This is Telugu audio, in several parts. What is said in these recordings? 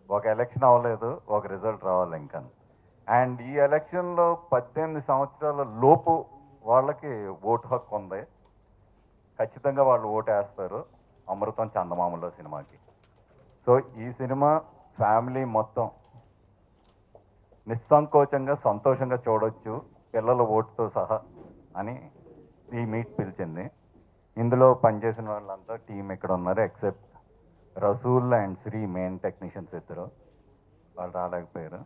ఒక ఎలక్షన్ అవ్వలేదు, ఒక రిజల్ట్ రావాలి ఇంకా. అండ్ ఈ ఎలక్షన్లో 18 సంవత్సరాల లోపు వాళ్ళకి ఓటు హక్కు ఉంది. ఖచ్చితంగా వాళ్ళు ఓటు వేస్తారు అమృతం చందమామలో సినిమాకి. సో ఈ సినిమా ఫ్యామిలీ మొత్తం నిస్సంకోచంగా సంతోషంగా చూడొచ్చు పిల్లల ఓటుతో సహా అని ఈ మీట్ పిలిచింది. ఇందులో పనిచేసిన వాళ్ళంతా టీం ఇక్కడ ఉన్నారు, except Rasool and Sri main technicians ఇద్దరు, వాళ్ళు రాలేకపోయారు.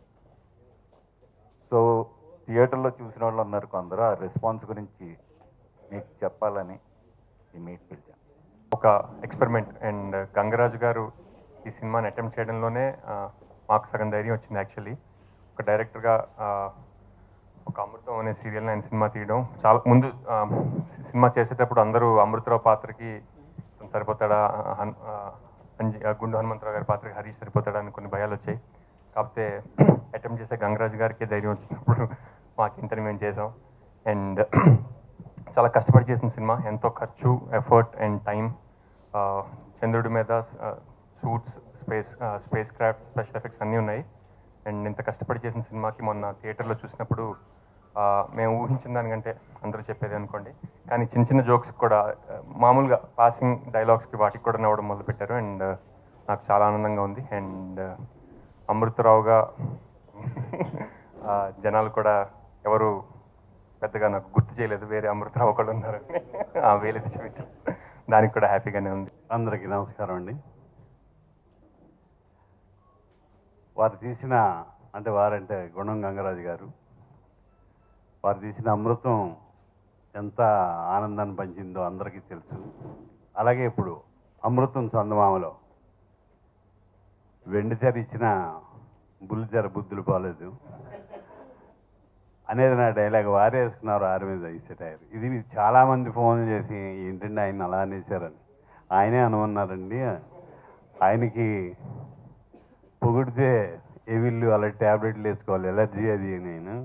సో థియేటర్లో చూసిన వాళ్ళు ఉన్నారు కొందరు, ఆ రెస్పాన్స్ గురించి మీకు చెప్పాలని ఈ మీట్ పిలిచాను. ఒక ఎక్స్పెరిమెంట్ అండ్ గంగరాజు గారు ఈ సినిమాని అటెంప్ట్ చేయడంలోనే మాకు సగం ధైర్యం వచ్చింది. యాక్చువల్లీ ఒక డైరెక్టర్గా ఒక అమృతం అనే సీరియల్ని ఆయన సినిమా తీయడం చాలా ముందు సినిమా చేసేటప్పుడు అందరూ అమృతరావు పాత్రకి సరిపోతాడా, గుండు హనుమంతరావు గారి పాత్రకి హరీష్ సరిపోతాడా అని కొన్ని భయాలు వచ్చాయి. కాకపోతే అటెంప్ట్ చేసే గంగరాజు గారికి ధైర్యం వచ్చినప్పుడు మాకు ఇంతని మేము చేసాం. అండ్ చాలా కష్టపడి చేసిన సినిమా, ఎంతో ఖర్చు, ఎఫర్ట్ అండ్ టైం. చంద్రుడి మీద suits, space crafts, special effects అన్నీ ఉన్నాయి. అండ్ ఇంత కష్టపడి చేసిన సినిమాకి మొన్న థియేటర్లో చూసినప్పుడు మేము ఊహించిన దానికంటే అందరూ చెప్పేది అనుకోండి, కానీ చిన్న చిన్న జోక్స్ కూడా మామూలుగా పాసింగ్ డైలాగ్స్కి వాటికి కూడా నవ్వడం మొదలుపెట్టారు. అండ్ నాకు చాలా ఆనందంగా ఉంది. అండ్ అమృతరావుగా జనాలు కూడా ఎవరు పెద్దగా నాకు గుర్తు చేయలేదు, వేరే అమృతరావు ఒకళ్ళు ఉన్నారు వేలెత్తి చూపించారు, దానికి కూడా హ్యాపీగానే ఉంది. అందరికీ నమస్కారం అండి. వారు తీసిన వారంటే గుణం గంగరాజు గారు, వారు తీసిన అమృతం ఎంత ఆనందాన్ని పంచిందో అందరికీ తెలుసు. అలాగే ఇప్పుడు అమృతం చందమామలో వెండి తెర ఇచ్చిన బుల్లితెర బుద్ధులు పోలేదు అనేది నా డైలాగ్. వారే వేసుకున్నారు ఆరు మీద ఇసేటారు. ఇది చాలామంది ఫోన్ చేసి ఏంటండి ఆయన అలా అనేసారని. ఆయనే అనుకున్నారండి, ఆయనకి పొగిడితే ఎవిళ్ళు అలా ట్యాబ్లెట్లు వేసుకోవాలి, ఎలర్జీ అది నేను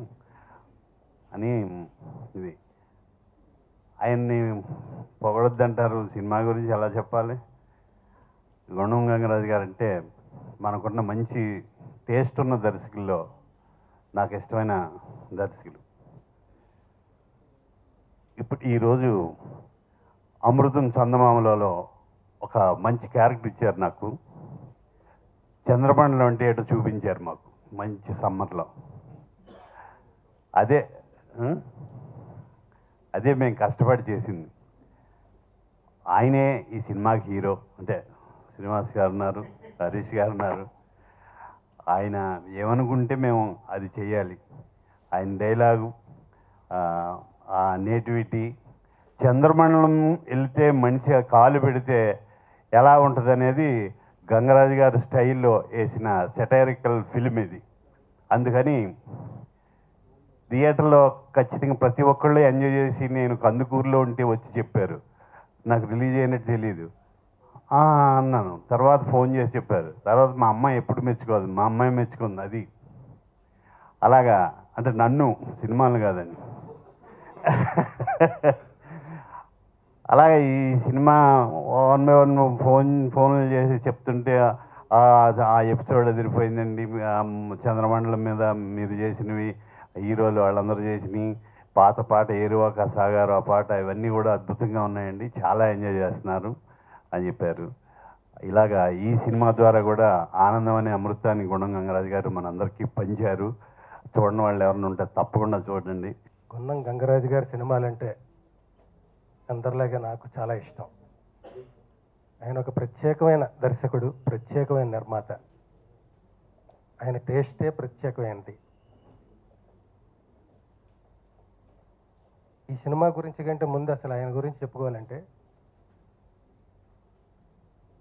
అని. ఇది ఆయన్ని పొగడొద్దంటారు, సినిమా గురించి ఎలా చెప్పాలి. గుణం గంగరాజు గారు అంటే మనకున్న మంచి టేస్ట్ ఉన్న దర్శకుల్లో నాకు ఇష్టమైన దర్శకులు. ఇప్పుడు ఈరోజు అమృతం చందమామలలో ఒక మంచి క్యారెక్టర్ ఇచ్చారు నాకు. చంద్రబండలో అంటే ఏటో చూపించారు మాకు మంచి సమ్మర్లో. అదే అదే మేము కష్టపడి చేసింది. ఆయనే ఈ సినిమాకి హీరో. అంటే శ్రీనివాస్ గారు ఉన్నారు, హరీష్ గారు ఉన్నారు. ఆయన ఏమనుకుంటే మేము అది చెయ్యాలి. ఆయన డైలాగు, ఆ నేటివిటీ, చంద్రమండలం వెళ్తే మనిషి కాలు పెడితే ఎలా ఉంటుంది అనేది గంగరాజు గారి స్టైల్లో వేసిన సెటైరికల్ ఫిల్మ్ ఇది. అందుకని థియేటర్లో ఖచ్చితంగా ప్రతి ఒక్కళ్ళు ఎంజాయ్ చేసి, నేను కందుకూరులో ఉంటే వచ్చి చెప్పారు, నాకు రిలీజ్ అయినట్టు తెలీదు అన్నాను. తర్వాత ఫోన్ చేసి చెప్పారు. తర్వాత మా అమ్మాయి ఎప్పుడు మెచ్చుకోదు, మా అమ్మాయి మెచ్చుకుంది. అది అలాగా అంటే నన్ను, సినిమాలు కాదని. అలాగే ఈ సినిమా 1 by 1 ఫోన్లు చేసి చెప్తుంటే ఆ ఎపిసోడ్ ఎదిరిపోయిందండి, చంద్రమండలం మీద మీరు చేసినవి, హీరోలు వాళ్ళందరూ చేసినవి, పాత పాట ఏరువాక సాగారు ఆ పాట, ఇవన్నీ కూడా అద్భుతంగా ఉన్నాయండి, చాలా ఎంజాయ్ చేస్తున్నారు అని చెప్పారు. ఇలాగా ఈ సినిమా ద్వారా కూడా ఆనందం అనే అమృతాన్ని గుణం గంగరాజు గారు మనందరికీ పంచారు. చూడని వాళ్ళు ఎవరైనా ఉంటే తప్పకుండా చూడండి. గుణం గంగరాజు గారి సినిమాలంటే అందరిలాగే నాకు చాలా ఇష్టం. ఆయన ఒక ప్రత్యేకమైన దర్శకుడు, ప్రత్యేకమైన నిర్మాత. ఆయన టేస్టే ప్రత్యేకమైనది. ఈ సినిమా గురించి కంటే ముందు అసలు ఆయన గురించి చెప్పుకోవాలంటే,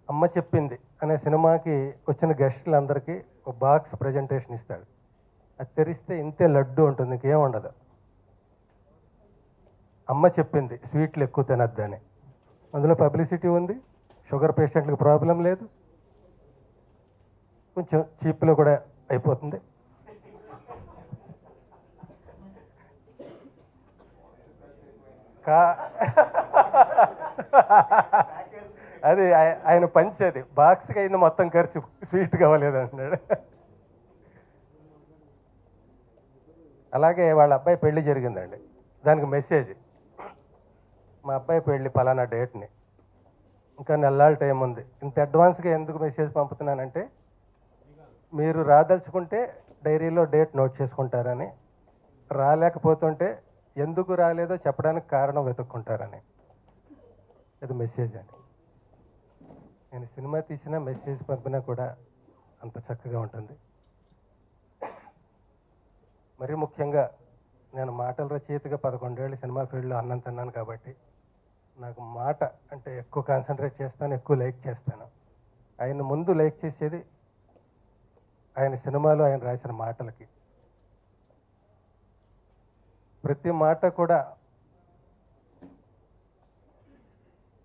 అమ్మ చెప్పింది అనే సినిమాకి వచ్చిన గెస్టులందరికీ ఒక బాక్స్ ప్రజెంటేషన్ ఇస్తాడు. అది తెరిస్తే ఇంతే లడ్డు ఉంటుంది, ఇంకేం ఉండదు. అమ్మ చెప్పింది స్వీట్లు ఎక్కువ తినద్దని. అందులో పబ్లిసిటీ ఉంది, షుగర్ పేషెంట్లకు ప్రాబ్లం లేదు, కొంచెం చీప్లో కూడా అయిపోతుంది. అది ఆయన పంచేది బాక్స్కి అయింది మొత్తం ఖర్చు, స్వీట్ కావలేదు అంటున్నాడు. అలాగే వాళ్ళ అబ్బాయి పెళ్లి జరిగిందండి, దానికి మెసేజ్, మా అబ్బాయి పెళ్లి పలానా డేట్ని, ఇంకా నెల్లాళ్ళ టైం ఉంది. ఇంత అడ్వాన్స్గా ఎందుకు మెసేజ్ పంపుతున్నానంటే మీరు రాదలుచుకుంటే డైరీలో డేట్ నోట్ చేసుకుంటారని, రాలేకపోతుంటే ఎందుకు రాలేదో చెప్పడానికి కారణం వెతుక్కుంటారని. ఇది మెసేజ్ అండి. నేను సినిమా తీసినా మెసేజ్ పంపినా కూడా అంత చక్కగా ఉంటుంది. మరీ ముఖ్యంగా నేను మాటల రచయితగా 11 ఏళ్ళు సినిమా ఫీల్డ్లో అన్నం తిన్నాను కాబట్టి నాకు మాట అంటే ఎక్కువ కాన్సన్ట్రేట్ చేస్తాను, ఎక్కువ లైక్ చేస్తాను. ఆయన ముందు లైక్ చేసేది ఆయన సినిమాలో ఆయన రాసిన మాటలకి. ప్రతి మాట కూడా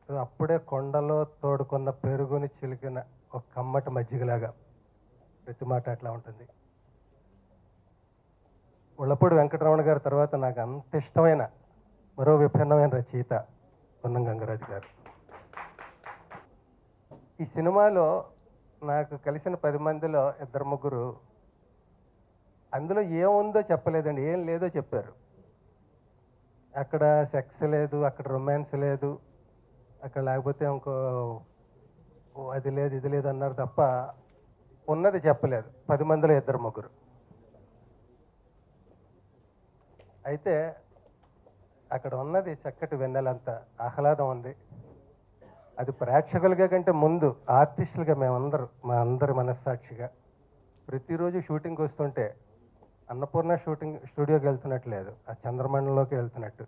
అప్పుడే కొండలో తోడుకున్న పెరుగుని చిలికిన ఒక కమ్మటి మజ్జిగలాగా ప్రతి మాట అట్లా ఉంటుంది. ఉళ్ళపూడి వెంకటరమణ గారి తర్వాత నాకు అంత ఇష్టమైన మరో విభిన్నమైన రచయిత పొన్నం గంగరాజు గారు. ఈ సినిమాలో నాకు కలిసిన 10 మందిలో 2-3 అందులో ఏముందో చెప్పలేదండి, ఏం లేదో చెప్పారు. అక్కడ సెక్స్ లేదు, అక్కడ రొమాన్స్ లేదు, అక్కడ లేకపోతే ఇంకో అది లేదు ఇది లేదు అన్నారు తప్ప ఉన్నది చెప్పలేదు 10 మందిలో 2-3. అయితే అక్కడ ఉన్నది చక్కటి వెన్నెలంత ఆహ్లాదం ఉంది. అది ప్రేక్షకులుగా కంటే ముందు ఆర్టిస్టులుగా మా అందరి మనస్సాక్షిగా ప్రతిరోజు షూటింగ్కి వస్తుంటే అన్నపూర్ణ స్టూడియోకి వెళ్తున్నట్టు లేదు, ఆ చంద్రమండలంలోకి వెళ్తున్నట్టు.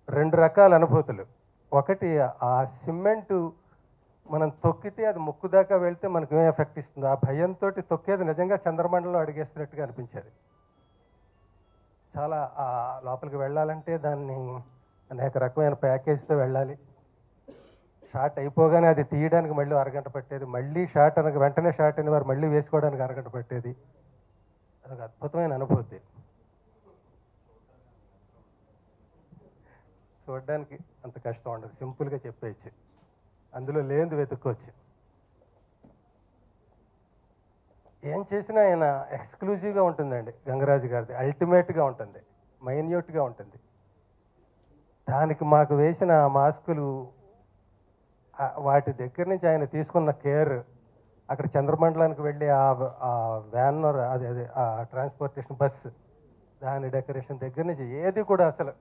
2 రకాల అనుభూతులు. ఒకటి, ఆ సిమెంటు మనం తొక్కితే అది ముక్కు దాకా వెళ్తే మనకు ఏం ఎఫెక్ట్ ఇస్తుంది, ఆ భయంతో తొక్కేది నిజంగా చంద్రమండలం అడిగేస్తున్నట్టుగా అనిపించేది. చాలా లోపలికి వెళ్ళాలంటే దాన్ని అనేక రకమైన ప్యాకేజ్తో వెళ్ళాలి. షాట్ అయిపోగానే అది తీయడానికి మళ్ళీ అరగంట పట్టేది, మళ్ళీ షాట్ అనగా వెంటనే షాట్ అయిన వారు మళ్ళీ వేసుకోవడానికి అరగంట పట్టేది. అదొక అద్భుతమైన అనుభూతి. చూడడానికి అంత కష్టం ఉండదు, సింపుల్గా చెప్పేయచ్చు, అందులో లేనిది వెతుక్కోవచ్చు. ఏం చేసినా ఆయన ఎక్స్క్లూజివ్గా ఉంటుందండి గంగరాజు గారిది, అల్టిమేట్గా ఉంటుంది, మైన్యూట్గా ఉంటుంది. దానికి మాకు వేసిన మాస్కులు, వాటి దగ్గర నుంచి ఆయన తీసుకున్న కేర్, అక్కడ చంద్రమండలానికి వెళ్ళి ఆ వ్యాన్ అదే ఆ ట్రాన్స్పోర్టేషన్ బస్సు దాని డెకరేషన్ దగ్గర నుంచి ఏది కూడా అసలు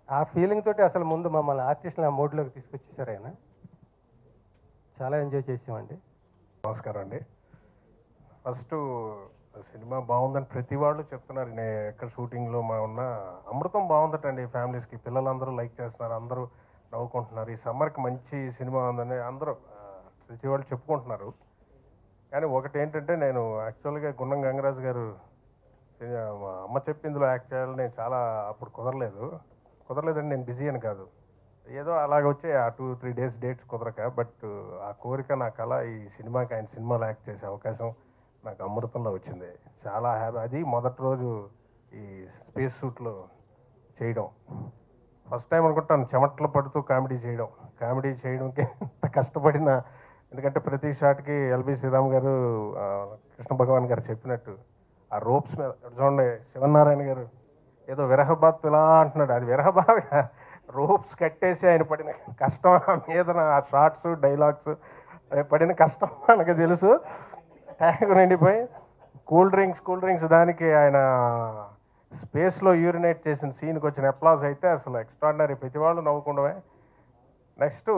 ఆ ఫీలింగ్ తోటి అసలు ముందు మమ్మల్ని ఆర్టిస్టులు ఆ మోడ్లోకి తీసుకొచ్చేసారు ఆయన. చాలా ఎంజాయ్ చేసామండి. నమస్కారం అండి. ఫస్ట్ సినిమా బాగుందని ప్రతి వాళ్ళు చెప్తున్నారు. నేను ఎక్కడ షూటింగ్లో ఉన్న అమృతం బాగుందటండి. ఫ్యామిలీస్కి పిల్లలందరూ లైక్ చేస్తున్నారు, అందరూ నవ్వుకుంటున్నారు. ఈ సమ్మర్కి మంచి సినిమా ఉందని అందరూ ప్రతి వాళ్ళు చెప్పుకుంటున్నారు. కానీ ఒకటి ఏంటంటే, నేను యాక్చువల్గా గున్నం గంగరాజు గారు అమ్మ చెప్పిందిలో యాక్ట్ చేయాలని నేను చాలా అప్పుడు కుదరలేదండి. నేను బిజీ అని కాదు, ఏదో అలాగ వచ్చే ఆ 2-3 డేస్ డేట్స్ కుదరక. బట్ ఆ కోరిక, నా కళ ఈ సినిమాకి, ఆయన సినిమాలో యాక్ట్ చేసే అవకాశం నాకు అమృతంలో వచ్చింది. చాలా హ్యాపీ. అది మొదటి రోజు ఈ స్పేస్ సూట్లో చేయడం ఫస్ట్ టైం అనుకుంటాను. చెమట్లు పడుతూ కామెడీ చేయడంకి ఎంత కష్టపడిన, ఎందుకంటే ప్రతి షాట్కి ఎల్బి శ్రీరామ్ గారు, కృష్ణ భగవాన్ గారు చెప్పినట్టు ఆ రోప్స్ మీద చూడండి, శివనారాయణ గారు ఏదో విరహబాత్ ఇలా అంటున్నాడు, అది విరహబాత్, రోప్స్ కట్టేసి ఆయన పడిన కష్టం మీద, ఆ షార్ట్స్ డైలాగ్స్ పడిన కష్టం మనకు తెలుసు. ట్యాంక్ నిండిపోయి కూల్ డ్రింక్స్ దానికి ఆయన స్పేస్లో యూరినేట్ చేసిన సీన్కి వచ్చిన అప్లాజ్ అయితే అసలు ఎక్స్ట్రాడినరీ, ప్రతి వాళ్ళు నవ్వుకుండవే. నెక్స్ట్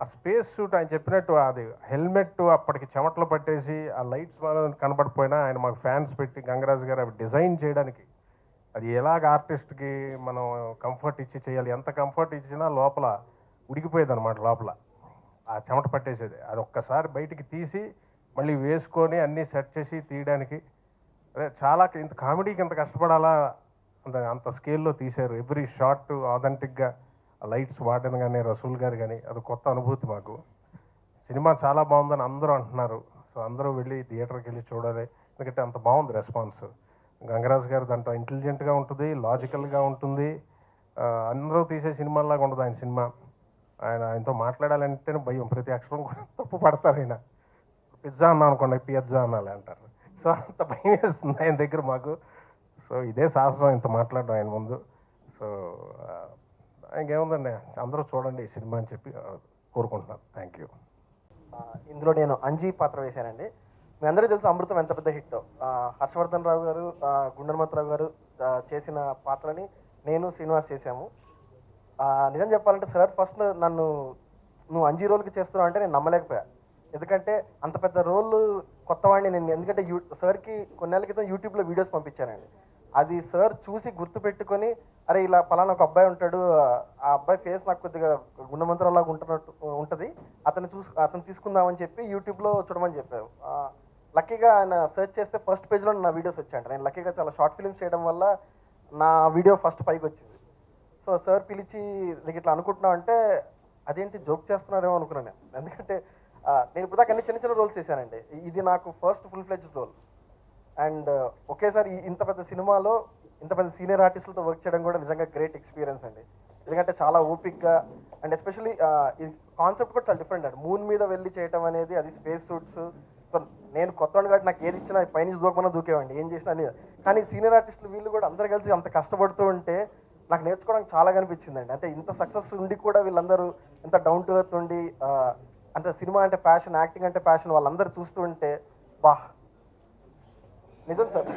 ఆ స్పేస్ సూట్ ఆయన చెప్పినట్టు అది హెల్మెట్ అప్పటికి చెమటలు పట్టేసి ఆ లైట్స్ కనపడిపోయినా ఆయన మాకు ఫ్యాన్స్ పెట్టి గంగరాజు గారు అవి డిజైన్ చేయడానికి, అది ఎలాగ ఆర్టిస్ట్కి మనం కంఫర్ట్ ఇచ్చి చేయాలి, ఎంత కంఫర్ట్ ఇచ్చినా లోపల ఉడికిపోయేది అనమాట. లోపల ఆ చెమట పట్టేసేది, అది ఒక్కసారి బయటికి తీసి మళ్ళీ వేసుకొని అన్నీ సెట్ చేసి తీయడానికి, అదే చాలా ఇంత కామెడీకి ఎంత కష్టపడాలా అంత స్కేల్లో తీశారు. ఎవ్రీ షాట్ ఆథెంటిక్గా లైట్స్ వాడడం కానీ, రసూల్ గారు కానీ, అది కొత్త అనుభూతి మాకు. సినిమా చాలా బాగుందని అందరూ అంటున్నారు. సో అందరూ వెళ్ళి థియేటర్కి వెళ్ళి చూడాలి, ఎందుకంటే అంత బాగుంది రెస్పాన్స్. గంగరాజు గారు దాంట్లో ఇంటెలిజెంట్గా ఉంటుంది, లాజికల్గా ఉంటుంది, అందరూ తీసే సినిమాలాగా ఉండదు ఆయన సినిమా. ఆయనతో మాట్లాడాలంటేనే భయం, ప్రతి అక్షరం కూడా తప్పు పడతారు ఆయన. పిజ్జా అన్నాం అనుకోండి, పిజ్జా అనాలి అంటారు. సో అంత భయం వేస్తుంది ఆయన దగ్గర మాకు. సో ఇదే సాహసం ఇంత మాట్లాడడం ఆయన ముందు. సో ఇంకేముందండి, అందరూ చూడండి ఈ సినిమా అని చెప్పి కోరుకుంటున్నాను. Thank you. ఇందులో నేను అంజీ పాత్ర వేశానండి. మీ అందరికీ తెలుసు అమృతం ఎంత పెద్ద హిట్. హర్షవర్ధన్ రావు గారు, గుండె హనుమంతరావు గారు చేసిన పాత్రని నేను శ్రీనివాస్ చేశాము. నిజం చెప్పాలంటే సార్ ఫస్ట్ నన్ను నువ్వు అంజీ రోల్కి చేస్తున్నావు అంటే నేను నమ్మలేకపోయా. ఎందుకంటే అంత పెద్ద రోల్ కొత్తవాడిని నేను. ఎందుకంటే సార్కి కొన్నేళ్ల క్రితం యూట్యూబ్లో వీడియోస్ పంపించానండి. అది సార్ చూసి గుర్తు పెట్టుకొని, అరే ఇలా పలానా ఒక అబ్బాయి ఉంటాడు, ఆ అబ్బాయి ఫేస్ నాకు కొద్దిగా గుండెమంత్రంలాగా ఉంటుంది, అతను తీసుకుందామని చెప్పి యూట్యూబ్లో చూడమని చెప్పారు. లక్కీగా ఆయన సెర్చ్ చేస్తే ఫస్ట్ పేజ్లో నా వీడియోస్ వచ్చాయంట. నేను లక్కీగా చాలా షార్ట్ ఫిల్మ్స్ చేయడం వల్ల నా వీడియో ఫస్ట్ పైకి వచ్చింది. సో సార్ పిలిచి నీకు ఇట్లా అనుకుంటున్నావు అంటే అదేంటి జోక్ చేస్తున్నారేమో అనుకున్నాను నేను. ఎందుకంటే నేను ఇప్పుడు దాకా అన్ని చిన్న చిన్న రోల్స్ చేశానండి. ఇది నాకు first full fledged role. And ఒకేసారి ఇంత పెద్ద సినిమాలో ఇంత పెద్ద సీనియర్ ఆర్టిస్టులతో వర్క్ చేయడం కూడా నిజంగా గ్రేట్ ఎక్స్పీరియన్స్ అండి. ఎందుకంటే చాలా ఓపిక్గా అండ్ ఎస్పెషల్లీ ఈ కాన్సెప్ట్ కూడా చాలా డిఫరెంట్ అండి. మూన్ మీద వెళ్ళి చేయడం అనేది, అది స్పేస్ సూట్స్. సో నేను కొత్తవాడిని కాబట్టి నాకు ఏది ఇచ్చినా పైనుంచి దూకమన్నా దూకేవాడిని, ఏం చేసినా అని. కానీ సీనియర్ ఆర్టిస్టులు వీళ్ళు కూడా అందరు కలిసి అంత కష్టపడుతూ ఉంటే నాకు నేర్చుకోవడానికి చాలా కనిపించిందండి. అంటే ఇంత సక్సెస్ ఉండి కూడా వీళ్ళందరూ ఎంత డౌన్ టు ఎర్త్ ఉండి, అంటే సినిమా అంటే ప్యాషన్, యాక్టింగ్ అంటే ప్యాషన్, వాళ్ళందరూ చూస్తూ ఉంటే బా నిజం సార్.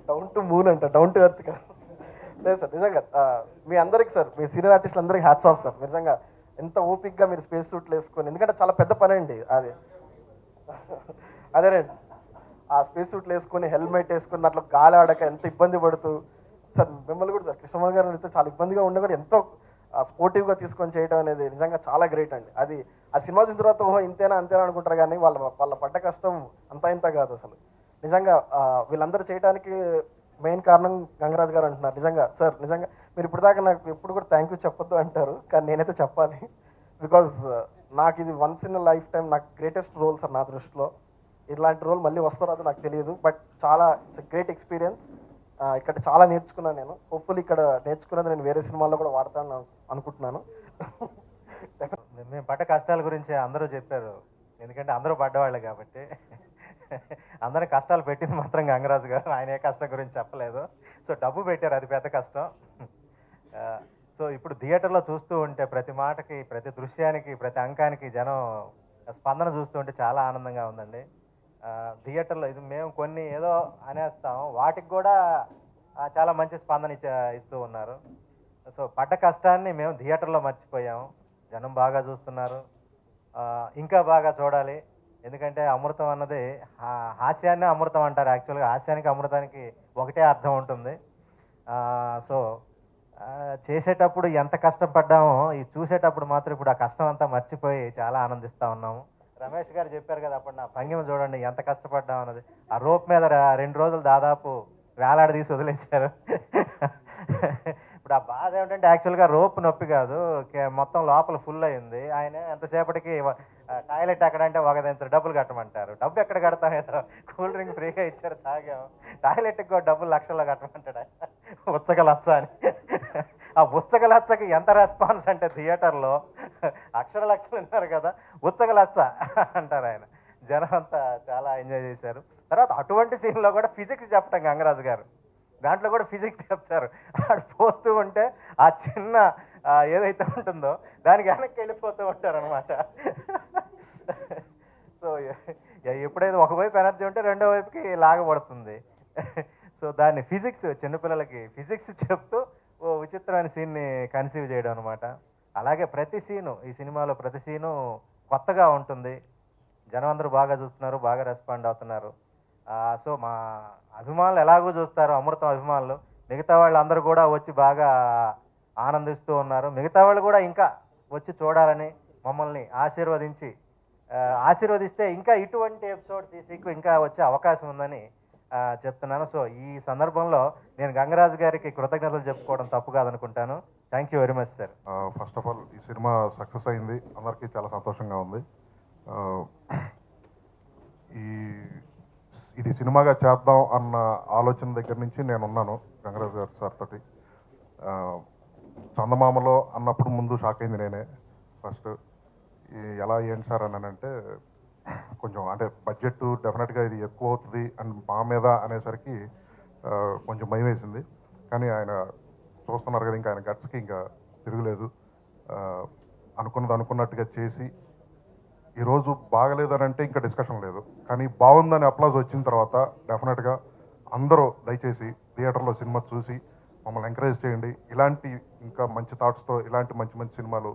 డౌన్ టు మూన్ అంట, డౌన్ టు ఎర్త్ కాదు. లేదు సార్ నిజంగా మీ అందరికి సార్, మీ సీనియర్ ఆర్టిస్టులు అందరికీ హ్యాట్స్ ఆఫ్ సార్. నిజంగా ఎంత ఓపిక్గా మీరు స్పేస్ సూట్లు వేసుకొని, ఎందుకంటే చాలా పెద్ద పని అండి అది. అదేనండి, ఆ స్పేస్ సూట్లు వేసుకొని హెల్మెట్ వేసుకొని దాంట్లో గాలి ఆడక ఎంత ఇబ్బంది పడుతూ సార్, మిమ్మల్ని కూడా సార్ కృష్ణమోహన్ గారు అయితే చాలా ఇబ్బందిగా ఉండే కూడా ఎంతో స్పోర్టివ్గా తీసుకొని చేయడం అనేది నిజంగా చాలా గ్రేట్ అండి. అది ఆ సినిమా చూసిన తర్వాత ఓహో ఇంతేనా అంతేనా అనుకుంటారు, కానీ వాళ్ళ పడ్డ కష్టం అంతా ఇంత కాదు అసలు. నిజంగా వీళ్ళందరూ చేయడానికి మెయిన్ కారణం గంగరాజు గారు అంటున్నారు. నిజంగా సార్, నిజంగా మీరు ఇప్పుడు దాకా నాకు ఎప్పుడు కూడా థ్యాంక్ యూ చెప్పొద్దు అంటారు, కానీ నేనైతే చెప్పాలి. బికాజ్ నాకు ఇది వన్స్ ఇన్ లైఫ్ టైం నాకు గ్రేటెస్ట్ రోల్ సార్ నా దృష్టిలో. ఇలాంటి రోల్ మళ్ళీ వస్తారో అది నాకు తెలియదు, బట్ చాలా గ్రేట్ ఎక్స్పీరియన్స్. ఇక్కడ చాలా నేర్చుకున్నాను నేను. హోప్ఫుల్లీ ఇక్కడ నేర్చుకున్నది నేను వేరే సినిమాల్లో కూడా వాడతాను అనుకుంటున్నాను. మేము పడ్డ కష్టాల గురించి అందరూ చెప్పారు, ఎందుకంటే అందరూ పడ్డవాళ్ళే కాబట్టి. అందరి కష్టాలు పెట్టింది మాత్రం గంగరాజు గారు, ఆయన ఏ కష్టం గురించి చెప్పలేదు. సో డబ్బు పెట్టారు, అది పెద్ద కష్టం. సో ఇప్పుడు థియేటర్లో చూస్తూ ఉంటే ప్రతి మాటకి, ప్రతి దృశ్యానికి, ప్రతి అంకానికి జనం స్పందన చూస్తూ ఉంటే చాలా ఆనందంగా ఉందండి. థియేటర్లో ఇది మేము కొన్ని ఏదో అనేస్తాం, వాటికి కూడా చాలా మంచి స్పందన ఇస్తూ ఉన్నారు. సో పడ్డ కష్టాన్ని మేము థియేటర్లో మర్చిపోయాము, జనం బాగా చూస్తున్నారు. ఇంకా బాగా చూడాలి, ఎందుకంటే అమృతం అన్నది హాస్యాన్ని అమృతం అంటారు. యాక్చువల్గా హాస్యానికి అమృతానికి ఒకటే అర్థం ఉంటుంది. సో చేసేటప్పుడు ఎంత కష్టపడ్డామో ఈ చూసేటప్పుడు మాత్రం ఇప్పుడు ఆ కష్టం అంతా మర్చిపోయి చాలా ఆనందిస్తూ ఉన్నాము. రమేష్ గారు చెప్పారు కదా అప్పుడు, నా భంగిమ చూడండి ఎంత కష్టపడ్డాం అన్నది. ఆ రోప్ మీద 2 రోజులు దాదాపు వేలాడదీసి వదిలేశారు. ఇప్పుడు ఆ బాధ ఏమిటంటే యాక్చువల్గా రోప్ నొప్పి కాదు, మొత్తం లోపల ఫుల్ అయింది. ఆయన ఎంతసేపటికి టాయిలెట్ ఎక్కడంటే ఒకదించరు, డబ్బులు కట్టమంటారు. డబ్బు ఎక్కడ కడతాం, ఏదో కూల్ డ్రింక్ ఫ్రీగా ఇచ్చారు తాగాం, టాయిలెట్కి కూడా డబ్బులు లక్షల్లో కట్టమంటాడు ఆయన. ఉచ్చక లచ్చ అని. ఆ ఉచ్చక లచ్చకి ఎంత రెస్పాన్స్ అంటే థియేటర్లో అక్షర లక్షలు ఉన్నారు కదా, ఉచ్చక లచ్చ అంటారు ఆయన. జనం అంతా చాలా ఎంజాయ్ చేశారు. తర్వాత అటువంటి సీన్లో కూడా ఫిజిక్స్ చెప్పటం గంగరాజు గారు, దాంట్లో కూడా ఫిజిక్స్ చెప్తారు. ఆడు పోస్తూ ఉంటే ఆ చిన్న ఏదైతే ఉంటుందో దానికి వెనక్కి వెళ్ళిపోతూ ఉంటారు అనమాట. సో ఎప్పుడైతే ఒకవైపు ఎనర్జీ ఉంటే రెండో వైపుకి లాగబడుతుంది. సో దాన్ని ఫిజిక్స్, చిన్నపిల్లలకి ఫిజిక్స్ చెప్తూ ఓ విచిత్రమైన సీన్ని కన్సీవ్ చేయడం అనమాట. అలాగే ప్రతి సీను, ఈ సినిమాలో ప్రతి సీను కొత్తగా ఉంటుంది. జనం అందరూ బాగా చూస్తున్నారు, బాగా రెస్పాండ్ అవుతున్నారు. సో మా అభిమానులు ఎలాగో చూస్తారు, అమృతం అభిమానులు, మిగతా వాళ్ళందరూ కూడా వచ్చి బాగా ఆనందిస్తూ ఉన్నారు. మిగతా వాళ్ళు కూడా ఇంకా వచ్చి చూడాలని మమ్మల్ని ఆశీర్వదిస్తే ఇంకా ఇటువంటి ఎపిసోడ్ తీసి ఇంకా వచ్చే అవకాశం ఉందని చెప్తున్నాను. సో ఈ సందర్భంలో నేను గంగరాజు గారికి కృతజ్ఞతలు చెప్పుకోవడం తప్పు కాదనుకుంటాను. Thank you very much sir. First of all ఈ సినిమా సక్సెస్ అయింది, అందరికీ చాలా సంతోషంగా ఉంది. ఇది సినిమాగా చేద్దాం అన్న ఆలోచన దగ్గర నుంచి నేనున్నాను గంగరాజు గారు సార్ తోటి. చందమామలో అన్నప్పుడు ముందు షాక్ అయింది నేనే. ఫస్ట్ ఎలా ఏంటి సార్ అని అంటే కొంచెం అంటే బడ్జెట్ డెఫినెట్గా ఇది ఎక్కువ అవుతుంది అని మా మీద అనేసరికి కొంచెం భయం వేసింది. కానీ ఆయన చూస్తున్నారు కదా, ఇంకా ఆయన గట్స్కి ఇంకా తిరుగులేదు. అనుకున్నది అనుకున్నట్టుగా చేసి ఈరోజు బాగలేదని అంటే ఇంకా డిస్కషన్ లేదు. కానీ బాగుందని అప్లాజ్ వచ్చిన తర్వాత డెఫినెట్గా అందరూ దయచేసి థియేటర్లో సినిమా చూసి మమ్మల్ని ఎంకరేజ్ చేయండి. ఇలాంటి ఇంకా మంచి థాట్స్తో ఇలాంటి మంచి మంచి సినిమాలు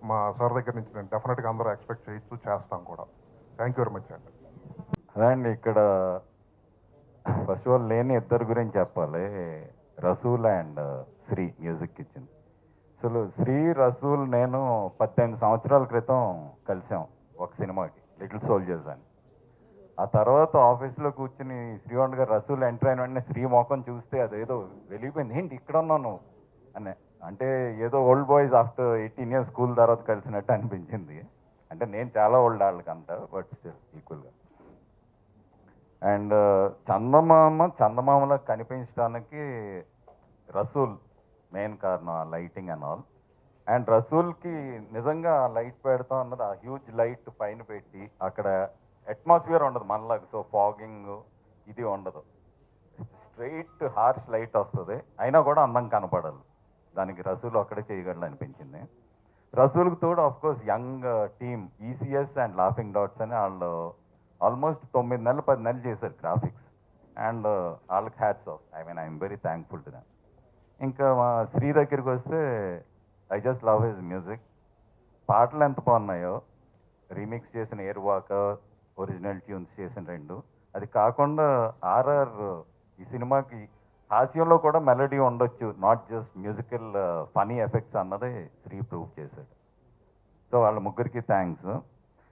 మా సార్ దగ్గర నుంచి నేను డెఫినెట్గా అందరూ ఎక్స్పెక్ట్ చేయొచ్చు, చేస్తాం కూడా. థ్యాంక్ యూ వెరీ మచ్ అండి. అదే అండి, ఇక్కడ ఫస్ట్ ఆఫ్ ఆల్ లేని ఇద్దరు గురించి చెప్పాలి. రసూల్ అండ్ శ్రీ మ్యూజిక్ ఇచ్చింది. అసలు శ్రీ రసూల్ నేను 18 సంవత్సరాల క్రితం కలిసాం ఒక సినిమాకి, లిటిల్ సోల్జర్స్ అని. ఆ తర్వాత ఆఫీస్లో కూర్చుని శ్రీవాణ్ గారు రసూల్ ఎంటర్ అయిన వెంటనే శ్రీ మోకం చూస్తే అదేదో వెలిగిపోయింది. ఏంటి ఇక్కడ ఉన్నావు నువ్వు అని. అంటే ఏదో old boys after 18 years school తర్వాత కలిసినట్టు అనిపించింది. అంటే నేను చాలా ఓల్డ్ వాళ్ళకంట, బట్ స్టిల్ ఈక్వల్గా. అండ్ చందమామలో కనిపించడానికి రసూల్ మెయిన్ కారణం, ఆ లైటింగ్ అండ్ ఆల్. అండ్ రసూల్కి నిజంగా లైట్ పెడతాం అన్నది, ఆ హ్యూజ్ లైట్ పైన పెట్టి అక్కడ అట్మాస్ఫియర్ ఉండదు మనలాగా. సో ఫాగింగ్ ఇది ఉండదు, స్ట్రైట్ హార్ష్ లైట్ వస్తుంది, అయినా కూడా అందం కనపడాలి. దానికి రసూల్ ఒక్కడే చేయగలడు అనిపించింది. రసూల్కి తోడు of course young team ECS and laughing dots అని వాళ్ళు ఆల్మోస్ట్ 9 నెలలు 10 నెలలు చేశారు గ్రాఫిక్స్. అండ్ వాళ్ళకి hats off. I'm very thankful to them. ఇంకా మా శ్రీ దగ్గరికి వస్తే I just love his music. పాటలు ఎంత బాగున్నాయో, రీమిక్స్ చేసిన ఎయిర్ వాక్, ఒరిజినల్ ట్యూన్స్ చేసిన 2. అది కాకుండా ఆర్ఆర్ ఈ సినిమాకి హాస్యంలో కూడా మెలడీ ఉండొచ్చు, not just musical funny effects అన్నది శ్రీ ప్రూవ్ చేశాడు. సో వాళ్ళ ముగ్గురికి థ్యాంక్స్.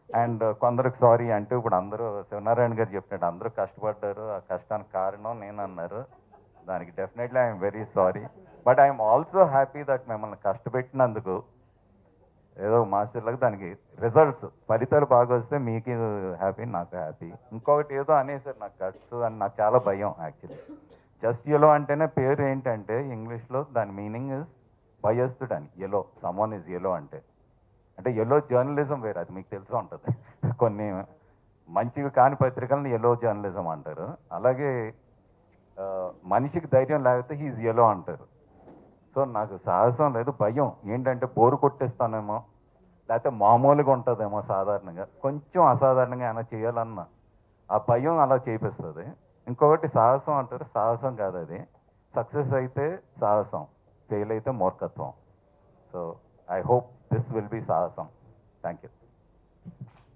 అండ్ కొందరికి సారీ అంటే ఇప్పుడు అందరూ శివనారాయణ గారు చెప్పినట్టు అందరూ కష్టపడ్డారు, ఆ కష్టానికి కారణం నేను అన్నారు. దానికి definitely I'm very sorry. But I'm also happy that మిమ్మల్ని కష్టపెట్టినందుకు ఏదో మాస్టర్లకు దానికి రిజల్ట్స్ ఫలితాలు బాగా వస్తే మీకు హ్యాపీ, నాకు హ్యాపీ. ఇంకొకటి ఏదో అనేసారు నాకు గట్స్ అని, నాకు చాలా భయం యాక్చువల్లీ. జస్ట్ ఎలో అంటేనే పేరు ఏంటంటే ఇంగ్లీష్లో దాని మీనింగ్ ఇస్ భయస్తుడు అని. ఎలో, సమ్వన్ ఇస్ ఎలో అంటే ఎల్లో జర్నలిజం వేరు, అది మీకు తెలిసి ఉంటుంది. కొన్ని మంచివి కాని పత్రికలను ఎల్లో జర్నలిజం అంటారు. అలాగే మనిషికి ధైర్యం లేకపోతే హీజ్ ఎలో అంటారు. సో నాకు సాహసం లేదు, భయం ఏంటంటే బోరు కొట్టేస్తానేమో, లేకపోతే మామూలుగా ఉంటుందేమో, సాధారణంగా కొంచెం అసాధారణంగా ఏమైనా చేయాలన్న ఆ భయం అలా చేపిస్తుంది. ఇంకొకటి సాహసం అంటారు, సాహసం కాదు అది. సక్సెస్ అయితే సాహసం, ఫెయిల్ అయితే మూర్ఖత్వం. So I hope this will be సాహసం. Thank you.